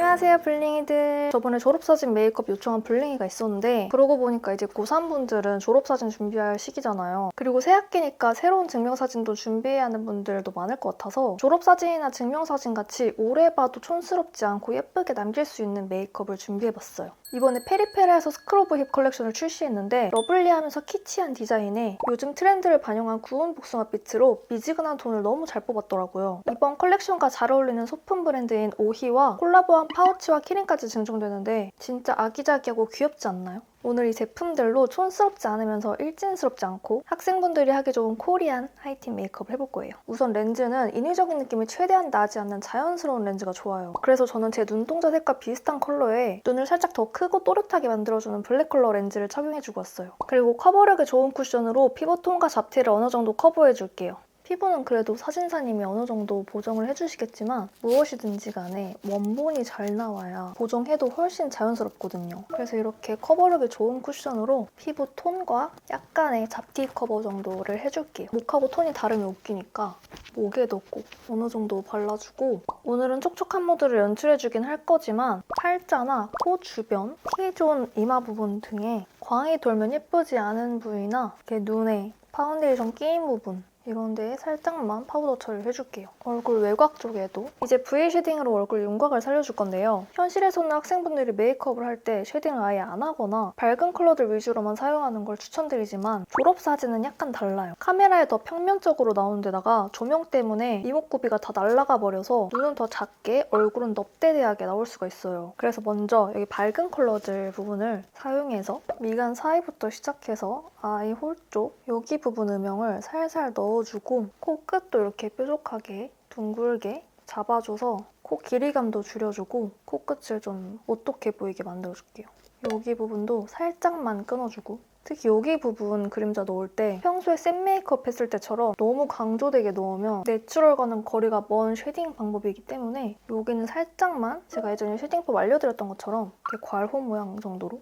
안녕하세요 블링이들. 저번에 졸업사진 메이크업 요청한 블링이가 있었는데 그러고 보니까 이제 고3분들은 졸업사진 준비할 시기잖아요. 그리고 새학기니까 새로운 증명사진도 준비해야 하는 분들도 많을 것 같아서 졸업사진이나 증명사진 같이 오래 봐도 촌스럽지 않고 예쁘게 남길 수 있는 메이크업을 준비해봤어요. 이번에 페리페라에서 스크러브 힙 컬렉션을 출시했는데 러블리하면서 키치한 디자인에 요즘 트렌드를 반영한 구운 복숭아빛으로 미지근한 톤을 너무 잘 뽑았더라고요. 이번 컬렉션과 잘 어울리는 소품 브랜드인 오히와 콜라보한 파우치와 키링까지 증정되는데 진짜 아기자기하고 귀엽지 않나요? 오늘 이 제품들로 촌스럽지 않으면서 일진스럽지 않고 학생분들이 하기 좋은 코리안 하이틴 메이크업을 해볼 거예요. 우선 렌즈는 인위적인 느낌이 최대한 나지 않는 자연스러운 렌즈가 좋아요. 그래서 저는 제 눈동자 색과 비슷한 컬러에 눈을 살짝 더 크고 또렷하게 만들어주는 블랙 컬러 렌즈를 착용해주고 왔어요. 그리고 커버력이 좋은 쿠션으로 피부톤과 잡티를 어느 정도 커버해줄게요. 피부는 그래도 사진사님이 어느 정도 보정을 해주시겠지만 무엇이든지 간에 원본이 잘 나와야 보정해도 훨씬 자연스럽거든요. 그래서 이렇게 커버력이 좋은 쿠션으로 피부 톤과 약간의 잡티 커버 정도를 해줄게요. 목하고 톤이 다르면 웃기니까 목에도 꼭 어느 정도 발라주고 오늘은 촉촉한 모드를 연출해주긴 할 거지만 팔자나 코 주변, T존 이마 부분 등에 광이 돌면 예쁘지 않은 부위나 이렇게 눈에 파운데이션 끼인 부분 이런 데에 살짝만 파우더 처리를 해줄게요. 얼굴 외곽 쪽에도 이제 V 쉐딩으로 얼굴 윤곽을 살려줄 건데요. 현실에서는 학생분들이 메이크업을 할 때 쉐딩을 아예 안 하거나 밝은 컬러들 위주로만 사용하는 걸 추천드리지만 졸업사진은 약간 달라요. 카메라에 더 평면적으로 나오는 데다가 조명 때문에 이목구비가 다 날아가 버려서 눈은 더 작게 얼굴은 넙대대하게 나올 수가 있어요. 그래서 먼저 여기 밝은 컬러들 부분을 사용해서 미간 사이부터 시작해서 아이 홀 쪽 여기 부분 음영을 살살 넣어주고 코끝도 이렇게 뾰족하게 둥글게 잡아줘서 코 길이감도 줄여주고 코끝을 좀 오똑해 보이게 만들어줄게요. 여기 부분도 살짝만 끊어주고 특히 여기 부분 그림자 넣을 때 평소에 셋 메이크업 했을 때처럼 너무 강조되게 넣으면 내추럴과는 거리가 먼 쉐딩 방법이기 때문에 여기는 살짝만 제가 예전에 쉐딩법 알려드렸던 것처럼 이렇게 괄호 모양 정도로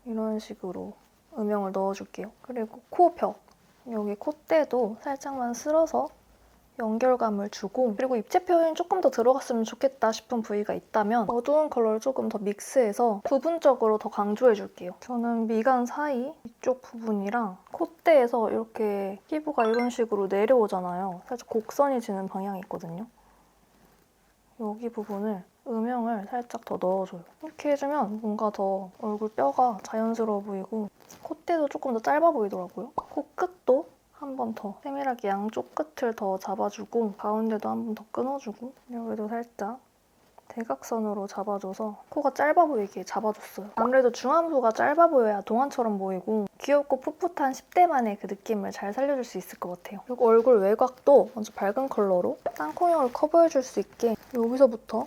이런 식으로 음영을 넣어줄게요. 그리고 코벽 여기 콧대도 살짝만 쓸어서 연결감을 주고 그리고 입체 표현이 조금 더 들어갔으면 좋겠다 싶은 부위가 있다면 어두운 컬러를 조금 더 믹스해서 부분적으로 더 강조해줄게요. 저는 미간 사이 이쪽 부분이랑 콧대에서 이렇게 피부가 이런 식으로 내려오잖아요. 살짝 곡선이 지는 방향이 있거든요. 여기 부분을 음영을 살짝 더 넣어줘요. 이렇게 해주면 뭔가 더 얼굴 뼈가 자연스러워 보이고 콧대도 조금 더 짧아 보이더라고요. 코끝도 한 번 더 세밀하게 양쪽 끝을 더 잡아주고 가운데도 한 번 더 끊어주고 여기도 살짝 대각선으로 잡아줘서 코가 짧아 보이게 잡아줬어요. 아무래도 중안부가 짧아 보여야 동안처럼 보이고 귀엽고 풋풋한 10대만의 그 느낌을 잘 살려줄 수 있을 것 같아요. 그리고 얼굴 외곽도 먼저 밝은 컬러로 땅콩형을 커버해줄 수 있게 여기서부터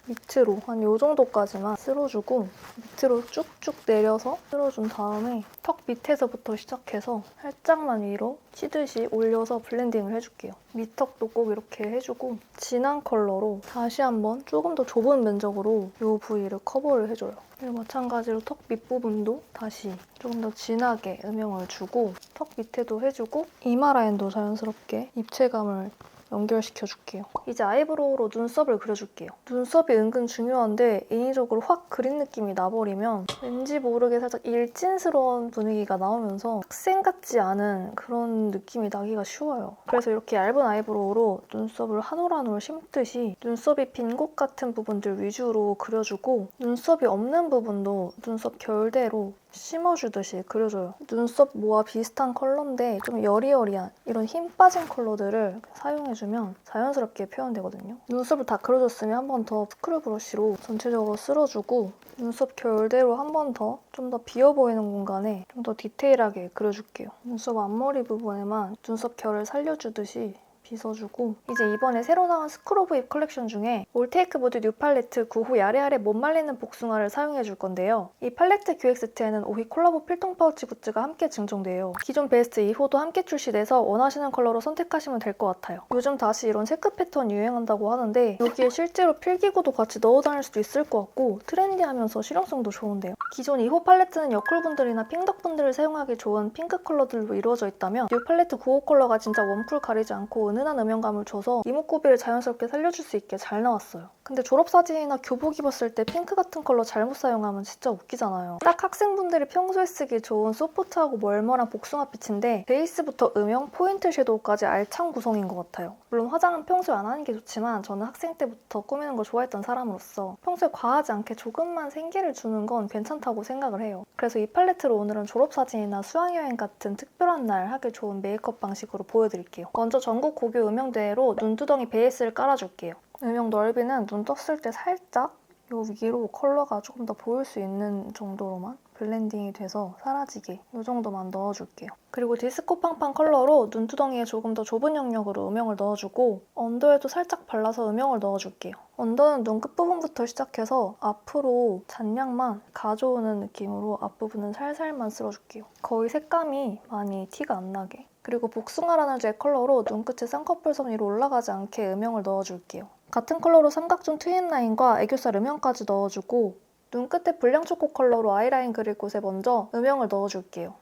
밑으로 한 이 정도까지만 쓸어주고 밑으로 쭉쭉 내려서 쓸어준 다음에 턱 밑에서부터 시작해서 살짝만 위로 치듯이 올려서 블렌딩을 해줄게요. 밑턱도 꼭 이렇게 해주고 진한 컬러로 다시 한번 조금 더 좁은 면적으로 이 부위를 커버를 해줘요. 그리고 마찬가지로 턱 밑부분도 다시 조금 더 진하게 음영을 주고 턱 밑에도 해주고 이마 라인도 자연스럽게 입체감을 연결시켜줄게요. 이제 아이브로우로 눈썹을 그려줄게요. 눈썹이 은근 중요한데 인위적으로 확 그린 느낌이 나버리면 왠지 모르게 살짝 일진스러운 분위기가 나오면서 학생 같지 않은 그런 느낌이 나기가 쉬워요. 그래서 이렇게 얇은 아이브로우로 눈썹을 한 올 한 올 심듯이 눈썹이 빈 곳 같은 부분들 위주로 그려주고 눈썹이 없는 부분도 눈썹 결대로 심어주듯이 그려줘요. 눈썹 모와 비슷한 컬러인데 좀 여리여리한 이런 힘 빠진 컬러들을 사용해주면 자연스럽게 표현되거든요. 눈썹을 다 그려줬으면 한 번 더 스크류 브러쉬로 전체적으로 쓸어주고 눈썹 결대로 한 번 더 좀 더 비어 보이는 공간에 좀 더 디테일하게 그려줄게요. 눈썹 앞머리 부분에만 눈썹 결을 살려주듯이 빗어주고 이제 이번에 새로 나온 스크러브 힙 컬렉션 중에 올테이크 보드 뉴 팔레트 9호 야래야래 못 말리는 복숭아를 사용해줄 건데요. 이 팔레트 기획 세트에는 오히 콜라보 필통 파우치 굿즈가 함께 증정돼요. 기존 베스트 2호도 함께 출시돼서 원하시는 컬러로 선택하시면 될 것 같아요. 요즘 다시 이런 체크 패턴 유행한다고 하는데 여기에 실제로 필기구도 같이 넣어 다닐 수도 있을 것 같고 트렌디하면서 실용성도 좋은데요. 기존 2호 팔레트는 여쿨분들이나 핑덕분들을 사용하기 좋은 핑크 컬러들로 이루어져 있다면 뉴 팔레트 9호 컬러가 진짜 웜쿨 가리지 않고 은은한 음영감을 줘서 이목구비를 자연스럽게 살려줄 수 있게 잘 나왔어요. 근데 졸업사진이나 교복 입었을 때 핑크 같은 컬러 잘못 사용하면 진짜 웃기잖아요. 딱 학생분들이 평소에 쓰기 좋은 소프트하고 멀멀한 복숭아빛인데 베이스부터 음영, 포인트 섀도우까지 알찬 구성인 것 같아요. 물론 화장은 평소에 안 하는 게 좋지만 저는 학생 때부터 꾸미는 걸 좋아했던 사람으로서 평소에 과하지 않게 조금만 생기를 주는 건 괜찮다고 생각을 해요. 그래서 이 팔레트로 오늘은 졸업사진이나 수학여행 같은 특별한 날 하기 좋은 메이크업 방식으로 보여드릴게요. 먼저 전국 고교 음영대로 눈두덩이 베이스를 깔아줄게요. 음영 넓이는 눈 떴을 때 살짝 요 위로 컬러가 조금 더 보일 수 있는 정도로만 블렌딩이 돼서 사라지게 이 정도만 넣어줄게요. 그리고 디스코 팡팡 컬러로 눈두덩이에 조금 더 좁은 영역으로 음영을 넣어주고 언더에도 살짝 발라서 음영을 넣어줄게요. 언더는 눈 끝부분부터 시작해서 앞으로 잔량만 가져오는 느낌으로 앞부분은 살살만 쓸어줄게요. 거의 색감이 많이 티가 안 나게. 그리고 복숭아라는 제 컬러로 눈끝에 쌍꺼풀선 위로 올라가지 않게 음영을 넣어줄게요. 같은 컬러로 삼각존 트윈 라인과 애교살 음영까지 넣어주고 눈끝에 불량초코 컬러로 아이라인 그릴 곳에 먼저 음영을 넣어줄게요.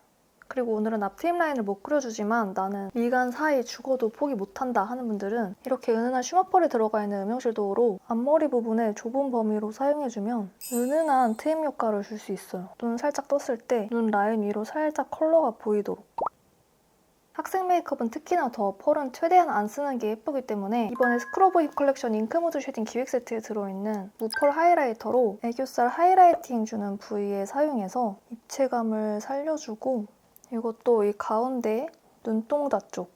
그리고 오늘은 앞트임 라인을 못 그려주지만 나는 미간 사이 죽어도 포기 못한다 하는 분들은 이렇게 은은한 쉬머펄이 들어가 있는 음영 섀도우로 앞머리 부분에 좁은 범위로 사용해주면 은은한 트임 효과를 줄 수 있어요. 눈 살짝 떴을 때 눈 라인 위로 살짝 컬러가 보이도록. 학생 메이크업은 특히나 더 펄은 최대한 안 쓰는 게 예쁘기 때문에 이번에 스크러브 힙 컬렉션 잉크무드 쉐딩 기획 세트에 들어있는 무펄 하이라이터로 애교살 하이라이팅 주는 부위에 사용해서 입체감을 살려주고 이것도 이 가운데 눈동자 쪽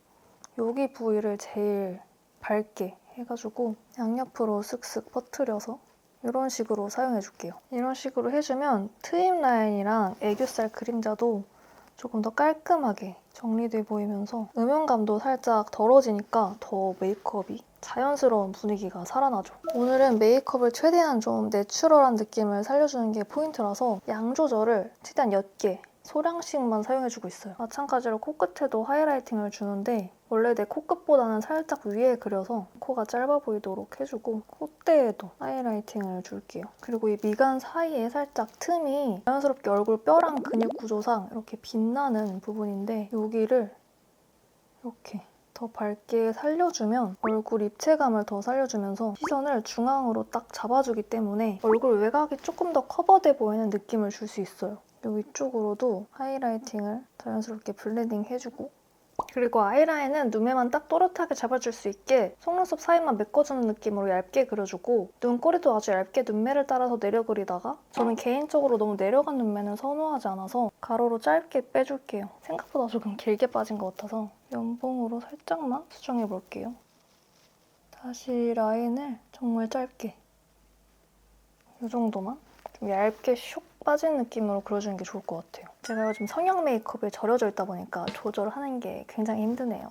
여기 부위를 제일 밝게 해가지고 양옆으로 쓱쓱 퍼트려서 이런 식으로 사용해줄게요. 이런 식으로 해주면 트임 라인이랑 애교살 그림자도 조금 더 깔끔하게 정리돼 보이면서 음영감도 살짝 덜어지니까 더 메이크업이 자연스러운 분위기가 살아나죠. 오늘은 메이크업을 최대한 좀 내추럴한 느낌을 살려주는 게 포인트라서 양 조절을 최대한 옅게 소량씩만 사용해주고 있어요. 마찬가지로 코끝에도 하이라이팅을 주는데 원래 내 코끝보다는 살짝 위에 그려서 코가 짧아 보이도록 해주고 콧대에도 하이라이팅을 줄게요. 그리고 이 미간 사이에 살짝 틈이 자연스럽게 얼굴 뼈랑 근육 구조상 이렇게 빛나는 부분인데 여기를 이렇게 더 밝게 살려주면 얼굴 입체감을 더 살려주면서 시선을 중앙으로 딱 잡아주기 때문에 얼굴 외곽이 조금 더 커버돼 보이는 느낌을 줄 수 있어요. 이 위쪽으로도 하이라이팅을 자연스럽게 블렌딩 해주고 그리고 아이라인은 눈매만 딱 또렷하게 잡아줄 수 있게 속눈썹 사이만 메꿔주는 느낌으로 얇게 그려주고 눈꼬리도 아주 얇게 눈매를 따라서 내려 그리다가 저는 개인적으로 너무 내려간 눈매는 선호하지 않아서 가로로 짧게 빼줄게요. 생각보다 조금 길게 빠진 것 같아서 연봉으로 살짝만 수정해볼게요. 다시 라인을 정말 짧게 이 정도만 좀 얇게 슉 빠진 느낌으로 그려주는 게 좋을 것 같아요. 제가 요즘 성형 메이크업에 절여져 있다 보니까 조절하는 게 굉장히 힘드네요.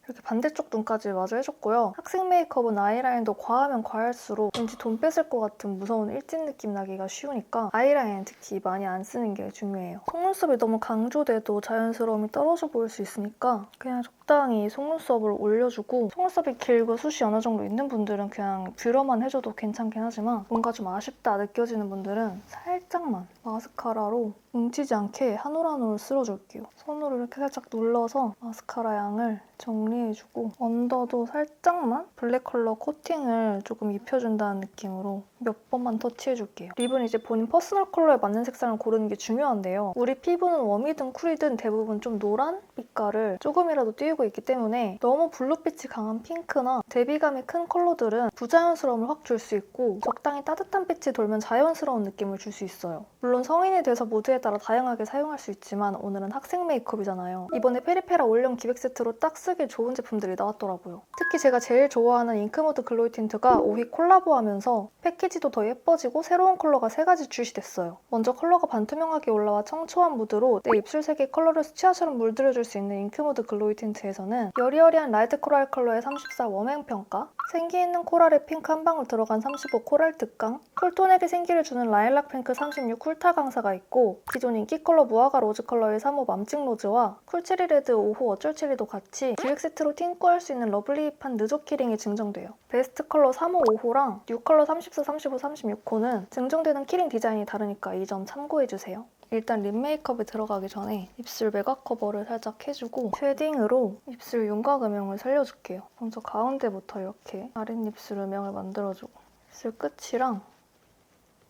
이렇게 반대쪽 눈까지 마저 해줬고요. 학생 메이크업은 아이라인도 과하면 과할수록 왠지 돈 뺏을 것 같은 무서운 일진 느낌 나기가 쉬우니까 아이라인 특히 많이 안 쓰는 게 중요해요. 속눈썹이 너무 강조돼도 자연스러움이 떨어져 보일 수 있으니까 그냥 적당히 속눈썹을 올려주고 속눈썹이 길고 숱이 어느 정도 있는 분들은 그냥 뷰러만 해줘도 괜찮긴 하지만 뭔가 좀 아쉽다 느껴지는 분들은 살짝만 마스카라로 뭉치지 않게 한 올 한 올 쓸어줄게요. 손으로 이렇게 살짝 눌러서 마스카라 양을 정리해주고 언더도 살짝만 블랙 컬러 코팅을 조금 입혀준다는 느낌으로 몇 번만 터치해줄게요. 립은 이제 본인 퍼스널 컬러에 맞는 색상을 고르는 게 중요한데요. 우리 피부는 웜이든 쿨이든 대부분 좀 노란 빛깔을 조금이라도 띄우고 있기 때문에 너무 블루빛이 강한 핑크나 대비감이 큰 컬러들은 부자연스러움을 확 줄 수 있고 적당히 따뜻한 빛이 돌면 자연스러운 느낌을 줄 수 있어요. 물론 성인이 돼서 무드에 따라 다양하게 사용할 수 있지만 오늘은 학생 메이크업이잖아요. 이번에 페리페라 올영 기획 세트로 딱 쓰기 좋은 제품들이 나왔더라고요. 특히 제가 제일 좋아하는 잉크무드 글로이 틴트가 오히 콜라보하면서 패키지도 더 예뻐지고 새로운 컬러가 3가지 출시됐어요. 먼저 컬러가 반투명하게 올라와 청초한 무드로 내 입술색의 컬러를 수치화처럼 물들여줄 수 있는 잉크무드 글로이 틴트에서는 여리여리한 라이트 코랄 컬러의 34 웜행 평가, 생기 있는 코랄에 핑크 한 방울 들어간 35 코랄 특강, 쿨톤에게 생기를 주는 라일락 핑크 36 쿨타 강사가 있고 기존 인기 컬러 무화과 로즈 컬러의 35 맘찍 로즈와 쿨체리 레드 5호 어쩔 체리도 같이 기획 세트로 틴꾸할 수 있는 러블리한 느조 키링이 증정돼요. 베스트 컬러 3호 5호랑 뉴 컬러 34, 35, 36호는 증정되는 키링 디자인이 다르니까 이 점 참고해주세요. 일단 립 메이크업에 들어가기 전에 입술 매각 커버를 살짝 해주고 쉐딩으로 입술 윤곽 음영을 살려줄게요. 먼저 가운데부터 이렇게 아랫입술 음영을 만들어주고 입술 끝이랑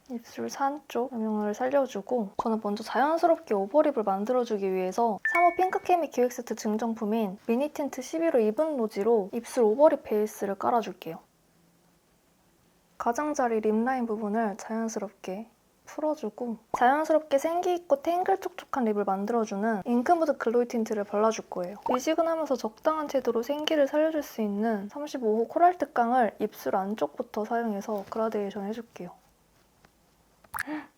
입술 산 쪽 음영을 살려주고 저는 먼저 자연스럽게 오버립을 만들어주기 위해서 3호 핑크케미 기획 세트 증정품인 미니 틴트 11호 이븐 로지로 입술 오버립 베이스를 깔아줄게요. 가장자리 립라인 부분을 자연스럽게 풀어주고 자연스럽게 생기있고 탱글 촉촉한 립을 만들어주는 잉크무드 글로이 틴트를 발라줄 거예요. 미지근하면서 적당한 채도로 생기를 살려줄 수 있는 35호 코랄 특강을 입술 안쪽부터 사용해서 그라데이션 해줄게요.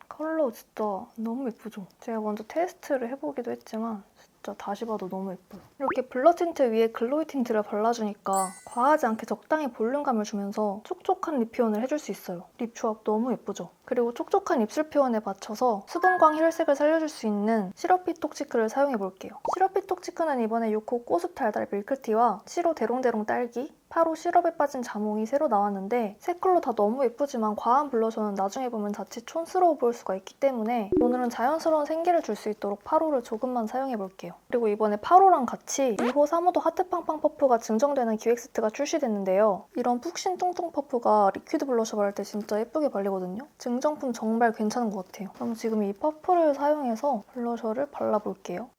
컬러 진짜 너무 예쁘죠? 제가 먼저 테스트를 해보기도 했지만 진짜 다시 봐도 너무 예뻐요. 이렇게 블러 틴트 위에 글로이 틴트를 발라주니까 과하지 않게 적당히 볼륨감을 주면서 촉촉한 립 표현을 해줄 수 있어요. 립 조합 너무 예쁘죠? 그리고 촉촉한 입술 표현에 맞춰서 수분광 혈색을 살려줄 수 있는 시러피 톡치크를 사용해볼게요. 시러피 톡치크는 이번에 6호 꼬숩 달달 밀크티와 7호 대롱대롱 딸기, 8호 시럽에 빠진 자몽이 새로 나왔는데 세 컬러 다 너무 예쁘지만 과한 블러셔는 나중에 보면 자칫 촌스러워 보일 수가 있기 때문에 오늘은 자연스러운 생기를 줄 수 있도록 8호를 조금만 사용해볼게요. 그리고 이번에 8호랑 같이 2호, 3호도 하트팡팡 퍼프가 증정되는 기획 세트가 출시됐는데요. 이런 푹신 뚱뚱 퍼프가 리퀴드 블러셔 바를 때 진짜 예쁘게 발리거든요. 증정품 정말 괜찮은 것 같아요. 그럼 지금 이 퍼프를 사용해서 블러셔를 발라볼게요.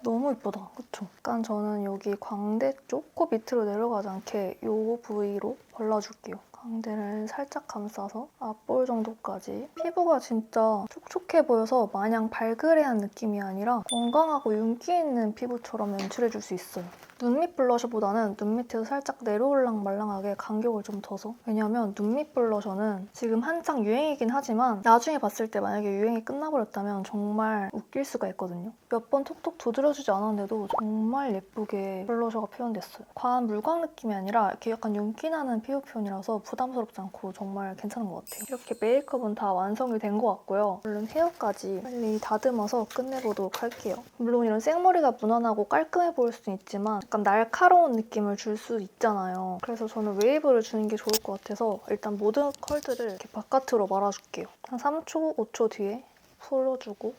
너무 예쁘다, 그쵸? 약간 저는 여기 광대 쪽, 코 밑으로 내려가지 않게 이 부위로 발라줄게요. 광대를 살짝 감싸서 앞볼 정도까지. 피부가 진짜 촉촉해 보여서 마냥 발그레한 느낌이 아니라 건강하고 윤기 있는 피부처럼 연출해줄 수 있어요. 눈밑 블러셔보다는 눈 밑에서 살짝 내려올랑말랑하게 간격을 좀 둬서 왜냐면 눈밑 블러셔는 지금 한창 유행이긴 하지만 나중에 봤을 때 만약에 유행이 끝나버렸다면 정말 웃길 수가 있거든요. 몇 번 톡톡 두드려주지 않았는데도 정말 예쁘게 블러셔가 표현됐어요. 과한 물광 느낌이 아니라 이렇게 약간 윤기 나는 피부 표현이라서 부담스럽지 않고 정말 괜찮은 것 같아요. 이렇게 메이크업은 다 완성이 된 것 같고요. 얼른 헤어까지 빨리 다듬어서 끝내보도록 할게요. 물론 이런 생머리가 무난하고 깔끔해 보일 수는 있지만 약간 날카로운 느낌을 줄 수 있잖아요. 그래서 저는 웨이브를 주는 게 좋을 것 같아서 일단 모든 컬들을 이렇게 바깥으로 말아줄게요. 한 3초, 5초 뒤에 풀어주고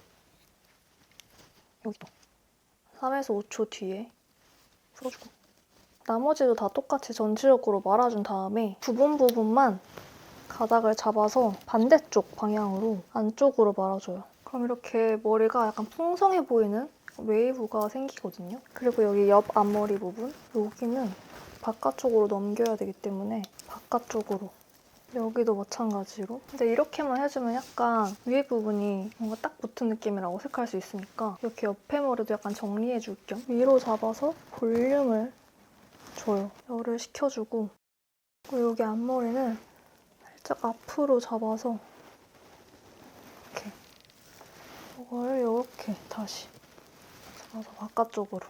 여기도 3에서 5초 뒤에 풀어주고 나머지도 다 똑같이 전체적으로 말아준 다음에 부분만 가닥을 잡아서 반대쪽 방향으로 안쪽으로 말아줘요. 그럼 이렇게 머리가 약간 풍성해 보이는 웨이브가 생기거든요. 그리고 여기 옆 앞머리 부분, 여기는 바깥쪽으로 넘겨야 되기 때문에 바깥쪽으로 여기도 마찬가지로. 근데 이렇게만 해주면 약간 위에 부분이 뭔가 딱 붙은 느낌이라 어색할 수 있으니까 이렇게 옆에 머리도 약간 정리해줄 겸 위로 잡아서 볼륨을 줘요. 열을 식혀주고 그리고 여기 앞머리는 살짝 앞으로 잡아서 이렇게 이걸 이렇게 다시 잡아서 바깥쪽으로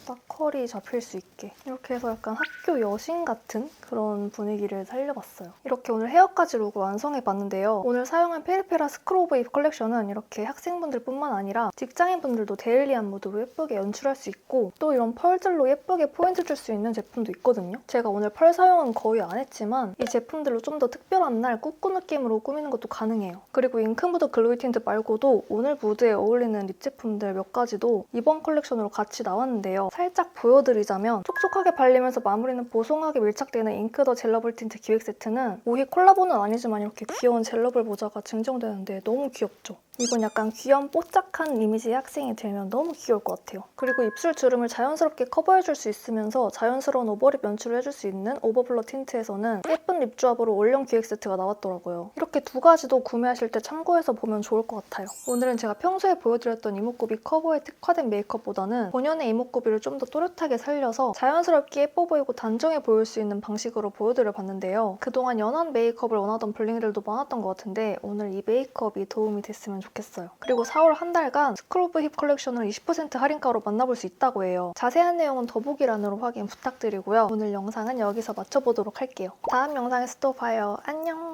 딱 컬이 잡힐 수 있게 이렇게 해서 약간 학교 여신 같은 그런 분위기를 살려봤어요. 이렇게 오늘 헤어까지 룩을 완성해봤는데요. 오늘 사용한 페리페라 스크로브 잎 컬렉션은 이렇게 학생분들뿐만 아니라 직장인분들도 데일리한 무드로 예쁘게 연출할 수 있고 또 이런 펄들로 예쁘게 포인트 줄 수 있는 제품도 있거든요. 제가 오늘 펄 사용은 거의 안 했지만 이 제품들로 좀 더 특별한 날 꾸꾸 느낌으로 꾸미는 것도 가능해요. 그리고 잉크무드 글로이 틴트 말고도 오늘 무드에 어울리는 립 제품들 몇 가지도 이번 컬렉션으로 같이 나왔는데요. 살짝 보여드리자면 촉촉하게 발리면서 마무리는 보송하게 밀착되는 잉크 더 젤러블 틴트 기획 세트는 오히 콜라보는 아니지만 이렇게 귀여운 젤러블 모자가 증정되는데 너무 귀엽죠? 이건 약간 귀염 뽀짝한 이미지의 학생이 되면 너무 귀여울 것 같아요. 그리고 입술 주름을 자연스럽게 커버해줄 수 있으면서 자연스러운 오버립 연출을 해줄 수 있는 오버블러 틴트에서는 예쁜 립 조합으로 올영 기획 세트가 나왔더라고요. 이렇게 두 가지도 구매하실 때 참고해서 보면 좋을 것 같아요. 오늘은 제가 평소에 보여드렸던 이목구비 커버에 특화된 메이크업보다는 본연의 이목구비를 좀 더 또렷하게 살려서 자연스럽게 예뻐 보이고 단정해 보일 수 있는 방식으로 보여드려봤는데요. 그동안 연한 메이크업을 원하던 블링이들도 많았던 것 같은데 오늘 이 메이크업이 도움이 됐으면 좋겠어요. 그리고 4월 한 달간 스크로브 힙 컬렉션을 20% 할인가로 만나볼 수 있다고 해요. 자세한 내용은 더보기란으로 확인 부탁드리고요. 오늘 영상은 여기서 마쳐보도록 할게요. 다음 영상에서 또 봐요. 안녕!